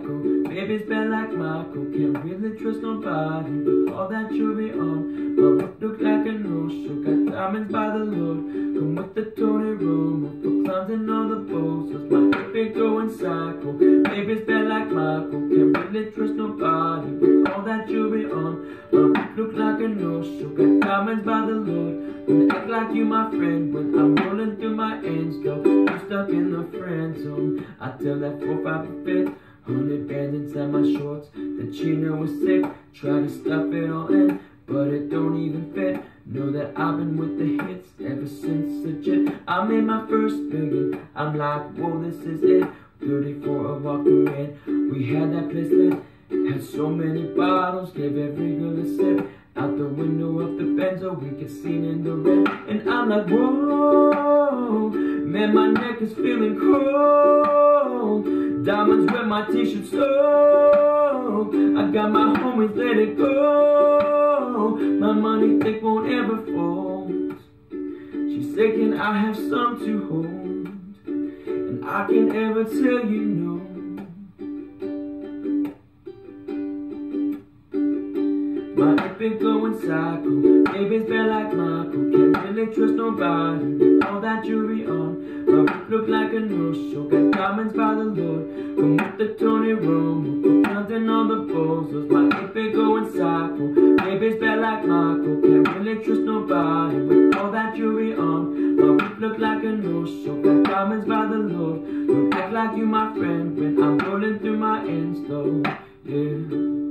psycho. Baby's bad like Michael. Can't really trust nobody with all that jewelry on. My whip look like a no-show. Got diamonds by the Lord. Come with the Tony Romo for clowns and all the bozos. My hip ain't going psycho. Baby's bad like Michael. Can't really trust nobody with all that jewelry on. My whip look like a no-show. Got diamonds by the Lord. Don't act like you my friend when I'm rolling through my ends though. You stuck in the friend zone. I tell that 4-5 to fit. 100 bands inside my shorts. The chino was sick. Try to stuff it all in, but it don't even fit. Know that I've been with the hits ever since legit. I made my first million. I'm like, whoa, this is it. 34 a walking in. We had that place lit. Had so many bottles, gave every girl a sip. Out the window of the Benzo, we get seen in the red. And I'm like, whoa, man, my neck is feeling cold. Diamonds where my t-shirt's soaked. I got my homies, let it go. My money thick won't ever fold. She said, can I have some to hold? And I can't ever tell you no. My hip been going psycho. Baby's bad like Michael. Can't really trust nobody with all that jewelry on. My whip look like a no-show. Got diamonds by the Lord. Come with the Tony Romo for counting all the bozos. My hip been going psycho. Baby's bad like Michael. Can't really trust nobody with all that jewelry on. My whip look like a no-show. Got diamonds by the Lord. Don't act like you my friend when I'm rolling through my ends though. Yeah.